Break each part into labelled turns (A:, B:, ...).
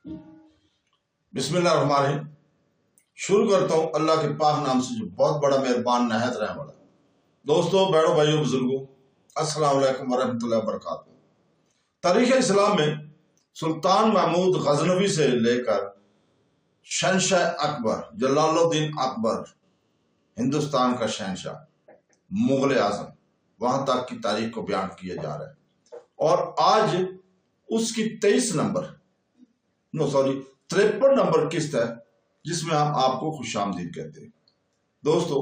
A: बिस्मिल्लाहिर्रहमानिर्रहीम। शुरू करता हूँ अल्लाह के पाक नाम से जो बहुत बड़ा मेहरबान नहायत रहने वाला। दोस्तों, बड़ों, भाइयों, बुजुर्गों, अस्सलाम वालेकुम वरहमतुल्लाहि वबरकातुहू। तारीख इस्लाम में सुल्तान महमूद गजनवी से लेकर शहंशाह अकबर जलालुद्दीन अकबर, हिंदुस्तान का शहंशाह, मुगल आजम, वहां तक की तारीख को बयान किया जा रहा है। और आज उसकी 53 नंबर किस्त है, जिसमें हम आपको खुशामदीद कहते हैं। दोस्तों,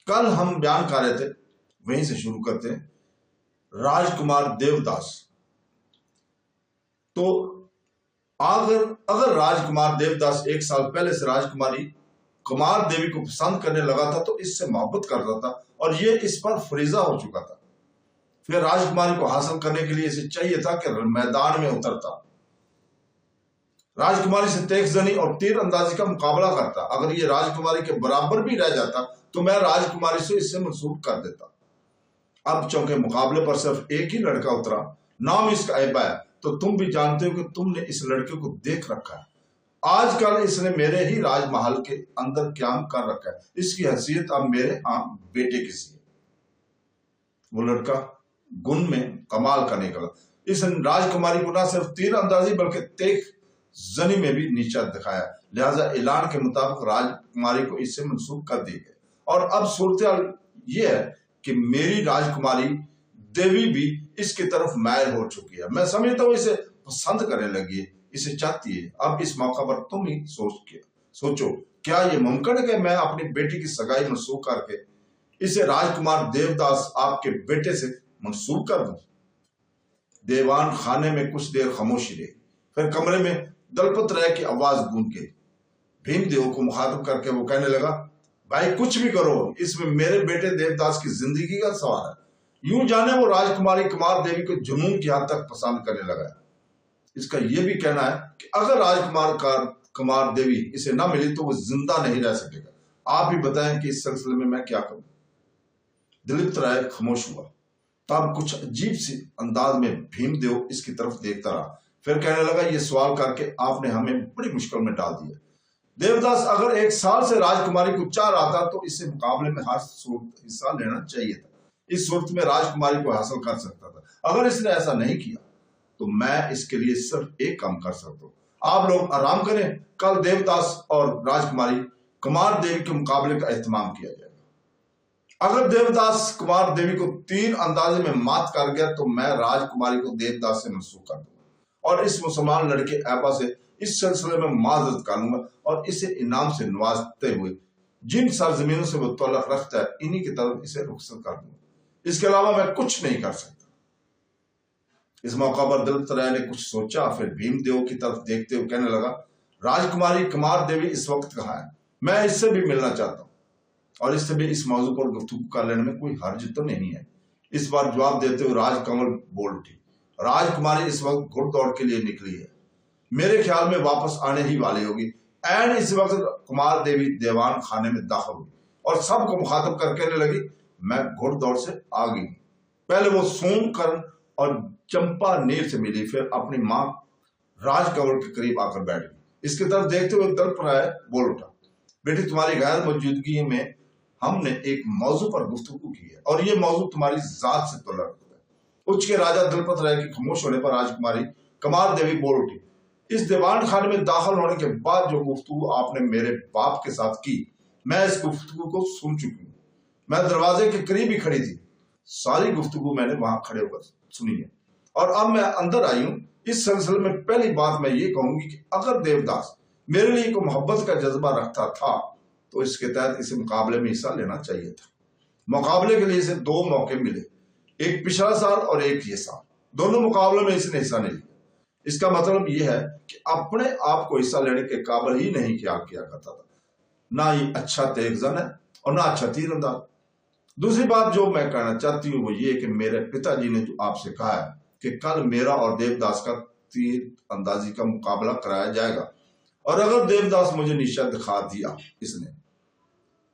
A: कल हम बयान कर रहे थे, वहीं से शुरू करते हैं। राजकुमार देवदास। तो अगर राजकुमार देवदास 1 साल पहले से राजकुमारी कुमार देवी को पसंद करने लगा था तो इससे मोहब्बत करता था और ये इस पर फरीजा हो चुका था। फिर राजकुमारी को हासिल करने के लिए इसे चाहिए था कि मैदान में उतरता, राजकुमारी से तेखजनी और तीर अंदाजी का मुकाबला करता। अगर ये राजकुमारी के बराबर भी रह जाता तो मैं राजकुमारी से इससे मंसूब कर देता। अब चूंकि मुकाबले पर सिर्फ एक ही लड़का उतरा, नाम इसका ऐबा है, तो तुम भी जानते हो कि तुमने इस लड़के को देख रखा है। आजकल इसने मेरे ही राजमहल के अंदर क्याम कर रखा है। इसकी हैसियत अब मेरे बेटे की सी है। वो लड़का गुण में कमाल का निकला। इस राजकुमारी को न सिर्फ तीर अंदाजी बल्कि तेख जनी में भी नीचा दिखाया। लिहाजा ऐलान के मुताबिक राजकुमारी को इससे मंसूब कर दी गई। और अब सूरत यह है कि मेरी राजकुमारी देवी भी इसकी तरफ मायल हो चुकी है। मैं समझता हूँ इसे पसंद करने लगी है, इसे चाहती है। अब इस मौका पर तुम ही सोचो, क्या यह मुमकिन है कि मैं अपनी बेटी की सगाई मंसूब करके इसे राजकुमार देवदास आपके बेटे से मंसूब कर दूं? दीवान खाने में कुछ देर खामोशी रही। फिर कमरे में दलपत राय की आवाज गूंज गई। भीमदेव को मुखातिब करके वो कहने लगा, भाई कुछ भी करो, इसमें मेरे बेटे देवदास की जिंदगी का सवाल है। यूं जाने वो राजकुमारी कुमार देवी को जुनून की हद तक पसंद करने लगा है। इसका यह भी कहना है कि अगर कुमार देवी इसे ना मिली तो वो जिंदा नहीं रह सकेगा। आप ही बताएं कि इस सिलसिले में मैं क्या करूं? दिलीप राय खामोश हुआ। तब कुछ अजीब सी अंदाज में भीमदेव इसकी तरफ देखता रहा। फिर कहने लगा, ये सवाल करके आपने हमें बड़ी मुश्किल में डाल दिया। देवदास अगर 1 साल से राजकुमारी को चाह रहा था तो इससे मुकाबले में हर सूरत हिस्सा लेना चाहिए था। इस सूरत में राजकुमारी को हासिल कर सकता था। अगर इसने ऐसा नहीं किया तो मैं इसके लिए सिर्फ एक काम कर सकता हूँ। आप लोग आराम करें, कल देवदास और राजकुमारी कुमार देवी के मुकाबले का एहतमाम किया जाएगा। अगर देवदास कुमार देवी को तीर अंदाजे में मात कर गया तो मैं राजकुमारी को देवदास से मंसूब कर दूंगा और इस मुसलमान लड़के ऐबा से इस सिलसिले में माजरत कर लूंगा और इसे इनाम से नवाजते हुए जिन सरजमीनों से वो तल्लुक रखता है इन्हीं की तरफ इसे रुखसत कर दूंगा। इसके अलावा मैं कुछ नहीं कर सकता। इस मौका पर दिलीप राय ने कुछ सोचा, फिर भीमदेव की तरफ देखते हुए कहने लगा, राजकुमारी कुमार देवी इस वक्त कहाँ है? मैं इससे भी मिलना चाहता हूँ और इससे भी इस मौजू पर गुफ्तगू कर लेने में कोई हर्ज तो नहीं है। इस बार जवाब देते हुए राजकमल बोल उठी, राजकुमारी इस वक्त घुड़दौड़ के लिए निकली है। मेरे ख्याल में वापस आने ही वाली होगी। एंड इस वक्त कुमार देवी दीवान खाने में दाखिल हुई और सबको मुखातब कर कहने लगी, मैं घुड़दौड़ से आ गई। पहले वो सोमकर्ण और चंपा नीर से मिली, फिर अपनी मां राजकमल के करीब आकर बैठ गई। इसकी तरफ देखते हुए दर्प राय बोल उठा, बेटी तुम्हारी गैर मौजूदगी में हमने एक मौजू पर गुफ्तगू की है और ये मौजू तुम्हारी जात से तल्लुक़ रखता है। उच्च के राजा दलपत राय के खामोश होने पर राजकुमारी कुमार देवी बोल उठी, इस दीवान खाने में दाखिल होने के बाद जो गुफ्तगू आपने मेरे बाप के साथ की, मैं इस गुफ्तगू को सुन चुकी हूँ। मैं दरवाजे के करीब ही खड़ी थी। सारी गुफ्तगू मैंने वहां खड़े होकर सुनी है और अब मैं अंदर आई हूँ। इस सिलसिले में पहली बात मैं ये कहूंगी कि अगर देवदास मेरे लिए को मोहब्बत का जज्बा रखता था तो इसके तहत इसे मुकाबले में हिस्सा लेना चाहिए था। मुकाबले के लिए इसे 2 मौके मिले, एक पिछला साल और एक ये साल। दोनों मुकाबलों में इसने हिस्सा नहीं लिया। इसका मतलब यह है कि अपने आप को हिस्सा लेने के काबिल ही नहीं किया करता था। ना ही अच्छा तेगजन है और ना अच्छा तीरंदाज। दूसरी बात जो मैं कहना चाहती हूँ वो ये कि मेरे पिताजी ने जो आपसे कहा है कि कल मेरा और देवदास का तीर अंदाजी का मुकाबला कराया जाएगा और अगर देवदास मुझे निशा दिखा दिया इसने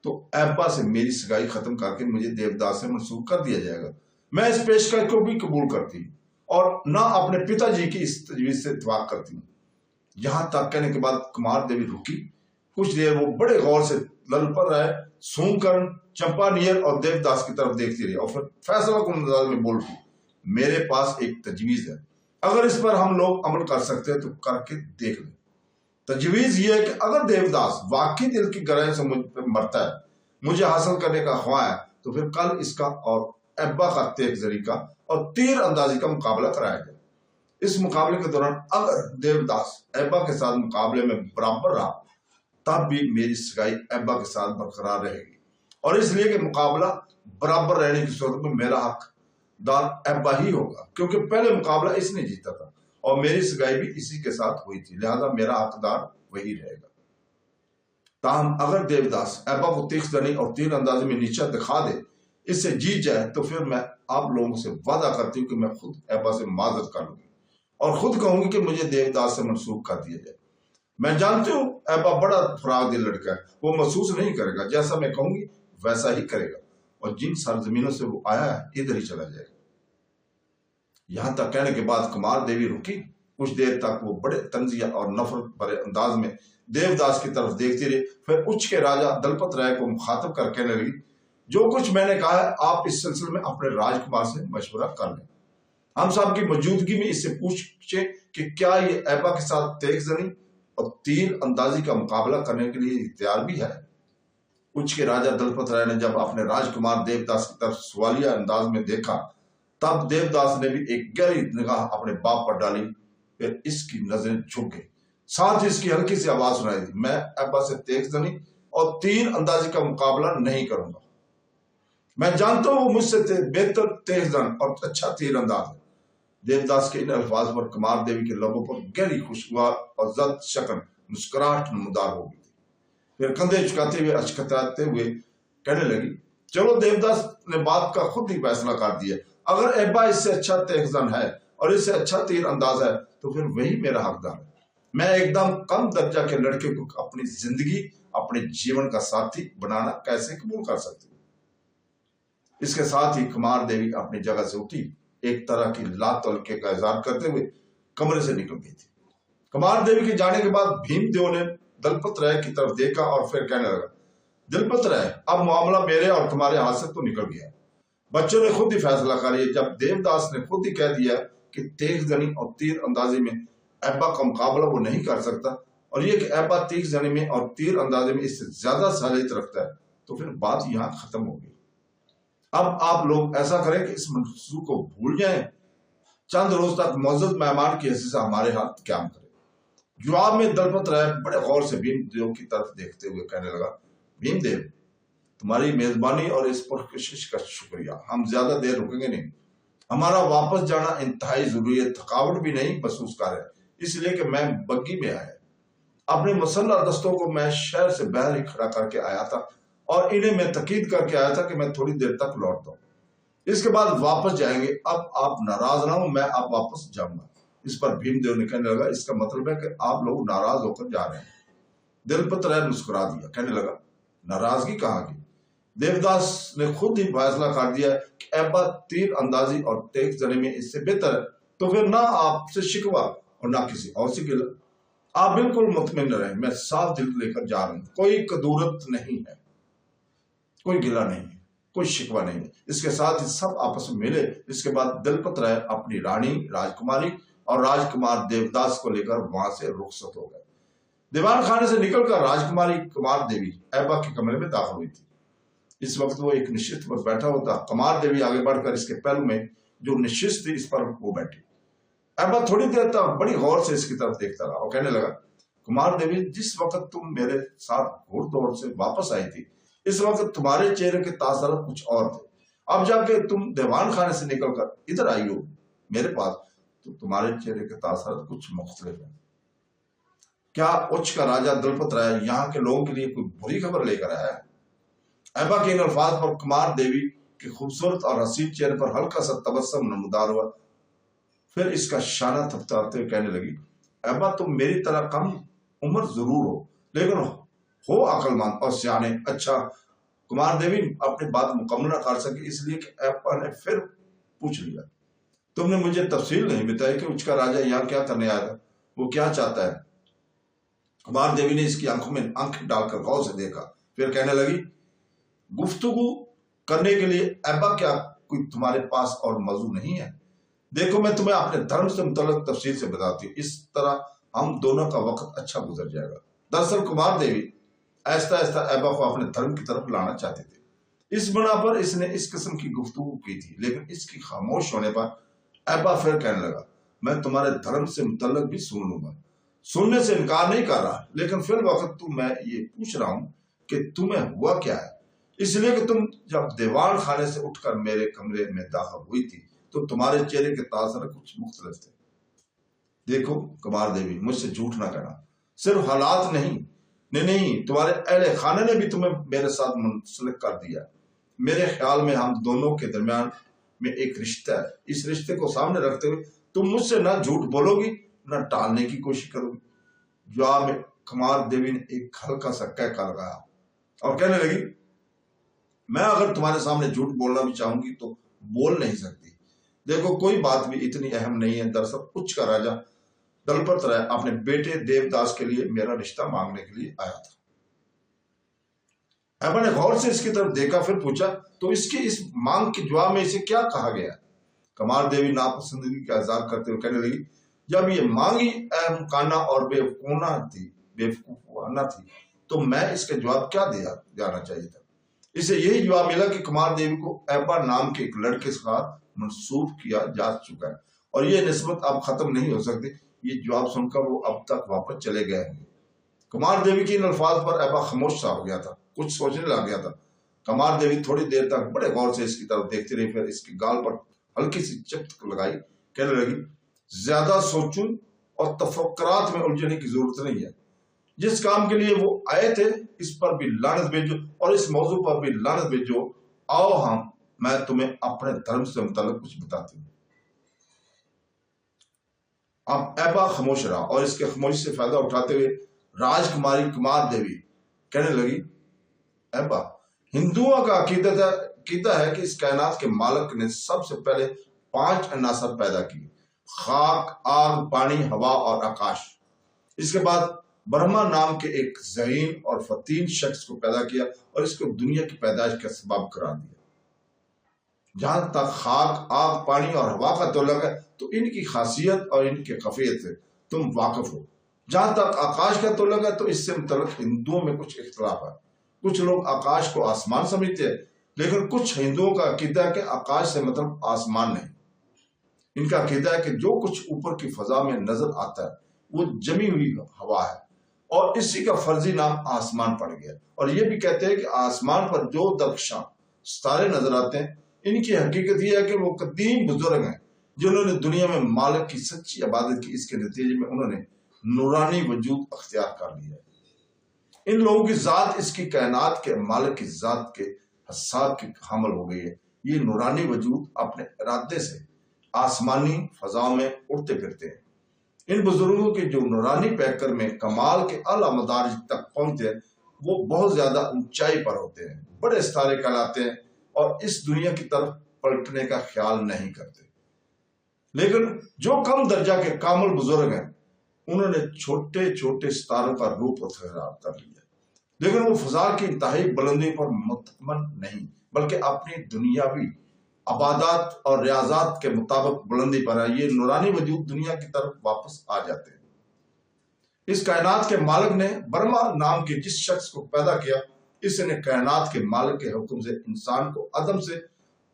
A: तो ऐबा से मेरी सगाई खत्म करके मुझे देवदास से मंसूब कर दिया जाएगा। मैं इस पेशकश को भी कबूल करती हूँ और ना अपने पिताजी की इस तजवीज से इत्तेफाक करती हूँ। यहां तक कहने के बाद कुमार देवी रुकी। कुछ देर वो बड़े गौर से लल पर रहे, सूंघकर चंपानियर और देवदास की तरफ देखती रही और फिर फैसला कुन अंदाज में बोल उठी, मेरे पास एक तजवीज है, अगर इस पर हम लोग अमल कर सकते हैं तो करके देख ले। तजवीज ये है कि अगर देवदास वाकई दिल की गहराई से मुझ पर मरता है, मुझे हासिल करने का ख्वाह है, तो फिर कल इसका और एब्बा का तेगजरी का और तीर अंदाजी का मुकाबला कराया जाए। इस मुकाबले के दौरान अगर देवदास एब्बा के साथ मुकाबले में बराबर रहा, तब भी मेरी सगाई एब्बा के साथ बरकरार रहेगी, और इसलिए कि मुकाबला बराबर रहने की सूरत में मेरा हकदार एब्बा ही होगा, क्योंकि पहले मुकाबला इसने जीता था और मेरी सगाई भी इसी के साथ हुई थी, लिहाजा मेरा हकदार वही रहेगा। ताहम अगर देवदास एब्बा को तीक्ष्ण और तीर अंदाजी में नीचा दिखा दे, इससे जीत जाए, तो फिर मैं आप लोगों से वादा करती हूँ कि मैं खुद एब्बा से माजरत कर लूंगी और खुद कहूंगी कि मुझे देवदास से मनसूख कर दिया जाए। मैं जानती हूँ एब्बा बड़ा फराग दिल लड़का है, वो महसूस नहीं करेगा, जैसा मैं कहूंगी वैसा ही करेगा और जिन सरजमीनों से वो आया है इधर ही चला जाएगा। यहां तक कहने के बाद कुमार देवी रुकी। कुछ देर तक वो बड़े तंजिया और नफरत भरे अंदाज में देवदास की तरफ देखती रही, फिर उच्च के राजा दलपत राय को मुखातब कर कहने लगी, जो कुछ मैंने कहा है आप इस सिलसिले में अपने राजकुमार से मशवरा कर लें। हम साहब की मौजूदगी में इससे पूछे कि क्या ये एब्बा के साथ तेगजनी और तीर अंदाजी का मुकाबला करने के लिए तैयार भी है। उच्च के राजा दलपत राय ने जब अपने राजकुमार देवदास की तरफ सवालिया अंदाज में देखा, तब देवदास ने भी एक गहरी निगाह अपने बाप पर डाली, फिर इसकी नजरें झुक गई, साथ ही इसकी हल्की सी आवाज सुनाई दी, मैं एब्बा से तेगजनी और तीर अंदाजी का मुकाबला नहीं करूंगा। मैं जानता हूं वो मुझसे बेहतर तेगजन और अच्छा तीर अंदाज है। देवदास के इन अल्फाज पर कुमार देवी के लोगों पर गहरी खुशगवार और जद शक्ल मुस्कुराहट नमदार हो गई थी। फिर कंधे झुकाते हुए अचकताते हुए कहने लगी, चलो देवदास ने बात का खुद ही फैसला कर दिया, अगर एब्बा इससे अच्छा तेगजन है और इससे अच्छा तीर अंदाज है, तो फिर वही मेरा हकदार है। मैं एकदम कम दर्जा के लड़के को अपनी जिंदगी अपने जीवन का साथी बनाना कैसे कबूल कर सकती हूँ। इसके साथ ही कुमार देवी अपनी जगह से उठी, एक तरह की लातलके का इजहार करते हुए कमरे से निकल गई थी। कुमार देवी के जाने के बाद भीमदेव ने दलपत राय की तरफ देखा और फिर कहने लगा, दलपत राय, अब मामला मेरे और तुम्हारे हाथ से तो निकल गया। बच्चों ने खुद ही फैसला कर लिया। जब देवदास ने खुद ही कह दिया कि तेगजनी और तीर अंदाजी में एब्बा का मुकाबला वो नहीं कर सकता, और ये कि एब्बा तेगजनी में और तीर अंदाजी में इससे ज्यादा सलाहियत रखता है, तो फिर बात यहाँ खत्म हो गई। अब आप लोग ऐसा करें कि इस मंसूब को भूल जाएं, चंद रोज तक मौजूद मेहमान की हैसियत से हमारे हाथ क्या करें। जवाब में दलपत राय बड़े गौर से भीमदेव की तरफ देखते हुए कहने लगा, भीमदेव, तुम्हारी मेजबानी और इस पुरकशिश का शुक्रिया। हम ज्यादा देर रुकेंगे नहीं, हमारा वापस जाना इंतहाई जरूरी है, थकावट भी नहीं महसूस कर रहे, इसलिए कि मैं बग्गी में आया, अपने मुसल्लह दस्तों को मैं शहर से बाहर ही खड़ा करके आया था और इन्हें मैं तकीद करके आया था कि मैं थोड़ी देर तक लौटता हूँ, इसके बाद वापस जाएंगे। अब आप नाराज ना हो, मैं अब वापस जाऊंगा। इस पर भीमदेव ने कहने लगा, इसका मतलब है कि आप लोग नाराज होकर जा रहे हैं। दलपत राय मुस्कुरा दिया, कहने लगा, नाराजगी कहाँ की, देवदास ने खुद ही फैसला कर दिया कि एब्बा तीर अंदाजी और तेगजनी में इससे बेहतर है, तो फिर ना आपसे शिकवा और ना किसी और से गिला। आप बिल्कुल मुतमिन रहें, मैं साफ दिल लेकर जा रहा हूं, कोई कदूरत नहीं है, कोई गिला नहीं है, कोई शिकवा नहीं है। इसके साथ ही सब आपस में मिले। इसके बाद दलपत राय अपनी रानी, राजकुमारी और राजकुमार देवदास को लेकर वहां से रुखसत हो गए। दीवान खाने से निकलकर राजकुमारी कुमार देवी एब्बा के कमरे में दाखिल हुई थी। इस वक्त वो एक निश्चित पर बैठा होता, कुमार देवी आगे बढ़कर इसके पहलू में जो निश्चित थी इस पर वो बैठी। एब्बा थोड़ी देर तक बड़ी गौर से इसकी तरफ देखता रहा और कहने लगा, कुमार देवी, जिस वक्त तुम मेरे साथ घोड़दौड़ से वापस आई थी, इस वक्त तुम्हारे चेहरे के तासुरात कुछ और थे। अब जाके तुम दीवान खाने से निकलकर इधर आई हो मेरे पास, तो तुम्हारे चेहरे के तासुरात कुछ मुख्तलिफ है। क्या उच्च का राजा दलपत राय यहाँ के लोगों के लिए कोई बुरी खबर लेकर आया है? एब्बा के इन अल्फाज पर कुमार देवी के खूबसूरत और हसीन चेहरे पर हल्का सा तबस्सुम नमदार हुआ। फिर इसका शाना थपथपाते हुए कहने लगी, एब्बा, तुम मेरी तरह कम उम्र जरूर हो, लेकिन हो अक्लमंद और सियाने। अच्छा, कुमार देवी अपनी बात मुकम्मल न कर सके, इसलिए कि एब्बा ने फिर पूछ लिया, तुमने मुझे तफसील नहीं बताई कि उच्च का राजा यहाँ क्या करने आया था, वो क्या चाहता है? कुमार देवी ने इसकी आंखों में आंखें डालकर गौर से देखा, फिर कहने लगी, गुफ्तगू करने के लिए ऐबा क्या कोई तुम्हारे पास और मौजू नहीं है? देखो, मैं तुम्हें अपने धर्म से मुतल्लिक तफसील से बताती हूँ, इस तरह हम दोनों का वक्त अच्छा गुजर जाएगा। दरअसल कुमार देवी ऐसा ऐसा ऐबा को अपने धर्म की तरफ लाना चाहते थे। इस बना पर इसने इस किस्म की गुफ्तगू की थी, लेकिन इसकी खामोश होने पर ऐबा फिर कहने लगा, मैं तुम्हारे धर्म से मुतल्लिक भी सुन लूंगा, सुनने से इनकार नहीं कर रहा, लेकिन फिर वक्त मैं ये पूछ रहा हूं कि तुम्हें हुआ क्या है, इसलिए कि तुम जब दीवान खाने से उठकर मेरे कमरे में दाखिल हुई थी तो तुम्हारे चेहरे के तासर कुछ मुख्तलिफ थे। देखो कुमार देवी, मुझसे झूठ ना कहना, सिर्फ हालात नहीं, तुम्हारे अहले खाने ने भी तुम्हें मेरे साथ मुंसलिक कर दिया। मेरे ख्याल में हम दोनों के दरमियान में एक रिश्ता है। इस रिश्ते को सामने रखते हुए तुम मुझसे ना झूठ बोलोगी ना टालने की कोशिश करोगी। जवाब में कुमार देवी ने एक हल्का सा कह कर लगाया और कहने लगी, मैं अगर तुम्हारे सामने झूठ बोलना भी चाहूंगी तो बोल नहीं सकती। देखो, कोई बात भी इतनी अहम नहीं है। दरअसल उच्च का राजा दलपत राय अपने बेटे देवदास के लिए मेरा रिश्ता मांगने के लिए आया था। ऐबा ने गौर से इसकी तरफ देखा, फिर पूछा, तो इसकी इस मांग के जवाब में इसे क्या कहा गया? कुमार देवी नापसंदगी का इजहार करते हुए कहने लगी, जब ये मांग ही अहमकाना और बेवकूफाना थी तो मैं इसका जवाब क्या देना चाहिए था? इसे यही जवाब मिला कि कुमार देवी को ऐबा नाम के एक लड़के के साथ मंसूब किया जा चुका है और ये निस्बत अब खत्म नहीं हो सकती। ये जवाब सुनकर वो अब तक वापस चले गए होंगे। कुमार देवी की इन अल्फाज पर ऐबा खामोश सा हो गया था, कुछ सोचने लग गया था। कुमार देवी थोड़ी देर तक बड़े गौर से इसकी तरफ देखती रही, फिर इसके गाल पर हल्की सी चपत लगाई, कहने लगी, ज्यादा सोचूं और तफक्कुरात में उलझने की जरूरत नहीं है। जिस काम के लिए वो आए थे इस पर भी लानत भेजो और इस मौजू पर भी लानत भेजो। आओ मैं तुम्हें अपने धर्म से मुताल्लिक कुछ बताती हूँ। अब ऐबा खामोश रहा और इसके खामोशी से फायदा उठाते हुए राजकुमारी कुमार देवी कहने लगी, ऐबा, हिंदुओं का अकीदा है कि इस कायनात के मालिक ने सबसे पहले 5 अनासर पैदा किए, खाक, आग, पानी, हवा और आकाश। इसके बाद ब्रह्मा नाम के एक ज़हीन और फतीन शख्स को पैदा किया और इसको दुनिया की पैदाइश का सबब करार दिया। जहां तक खाक, आग, पानी और हवा का तल्लुक है तो इनकी खासियत और इनके खफियत से तुम वाकिफ हो। जहां तक आकाश का तल्लुक है तो इससे मुतल्लिक हिंदुओं में कुछ इख्तिलाफ है। कुछ लोग आकाश को आसमान समझते हैं, लेकिन कुछ हिंदुओं का अकीदा है कि आकाश से मतलब आसमान नहीं। इनका अकीदा है कि जो कुछ ऊपर की फजा में नजर आता है वो जमी हुई हवा है और इसी का फर्जी नाम आसमान पड़ गया। और ये भी कहते हैं कि आसमान पर जो दरख्शां सितारे नजर आते हैं, इनकी हकीकत यह है कि वो कदीम बुजुर्ग हैं जिन्होंने दुनिया में मालिक की सच्ची इबादत की। इसके नतीजे में उन्होंने नूरानी वजूद अख्तियार कर लिया है। इन लोगों की जात इसकी कायनात के मालिक की जात के हसाब की हामिल हो गई है। ये नूरानी वजूद अपने इरादे से आसमानी फजाओं में उड़ते फिरते हैं। इन बुजुर्गों के जो नूरानी पैकर में कमाल के आला मदारिज तक पहुंचते हैं वो बहुत ज्यादा ऊंचाई पर होते हैं, बड़े सितारे कहलाते हैं और इस दुनिया की तरफ पलटने का ख्याल नहीं करते। लेकिन जो कम दर्जा के कामिल बुजुर्ग हैं उन्होंने छोटे छोटे सितारों का रूप अख्तियार कर लिया, लेकिन वो फजा की इंतहाई बुलंदी पर मुतमन नहीं बल्कि अपनी दुनियावी अबादात और रियाजात के मुताबिक बुलंदी पर है। ये नूरानी वजूद दुनिया की तरफ वापस आ जाते हैं। इस कायनात के मालिक ने ब्रह्मा नाम के जिस शख्स को पैदा किया, इसने कायनात के मालिक के हुक्म से इंसान को अदम से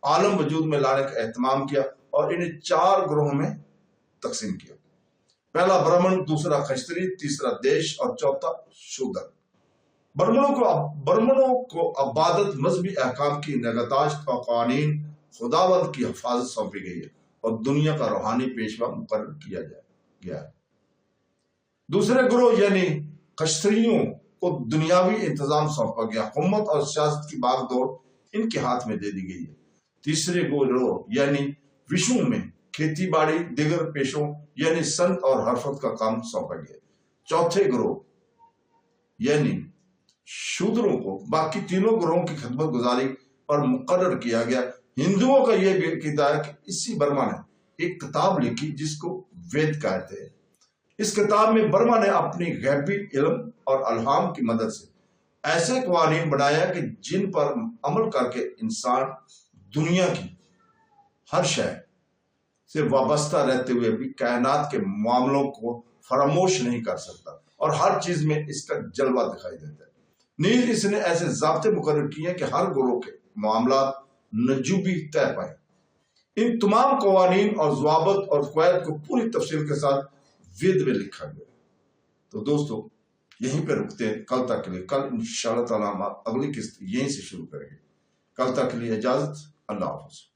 A: आलम वजूद में लाने का एहतमाम किया और इन्हें 4 ग्रोहों में तकसीम किया। पहला ब्राह्मण, दूसरा खश्तरी, तीसरा देश और चौथा शूदर। ब्राह्मणों को अबादत, मजहबी अहकाम की नगहदाश्त और कानून खुदावंद की हिफाजत सौंपी गई है और दुनिया का रूहानी पेशवा मुकर्रर किया गया है। दूसरे ग्रोह यानी खश्तरियों को दुनियावी इंतजाम सौंपा गया, हुकूमत और सियासत की बागडोर इनके हाथ में दे दी गई है। तीसरे ग्रोह यानी विषयों में खेती बाड़ी, दिगर पेशों यानी संत और हरफत का काम सौंपा गया। चौथे ग्रोह यानी शूद्रों को बाकी तीनों ग्रोहों की खिदमत गुजारी पर मुकर्रर किया गया। हिंदुओं का यह भी अकीदा है कि इसी ब्रह्मा ने एक किताब लिखी जिसको वेद कहते हैं। इस किताब में बर्मा ने अपनी गैबी इल्म और अल्हाम की मदद से ऐसे कवानीन बनाया कि जिन पर अमल करके इंसान दुनिया की हर शय से वाबस्ता रहते हुए भी कायनात के मामलों को फरामोश नहीं कर सकता और हर चीज में इसका जलवा दिखाई देता है। नीज इसने ऐसे ज़ाब्ते मुकर्रर किए कि हर गुरोह के मामला नजूबी तय पाए। इन तमाम कवानीन और ज़वाबित और क़वायद को पूरी तफसील के साथ वेद में लिखा गया। तो दोस्तों यहीं पर रुकते हैं कल तक के लिए। कल इंशाअल्लाह ताला हम अगली किस्त यहीं से शुरू करेंगे। कल तक के लिए इजाजत। अल्लाह हाफ़िज़।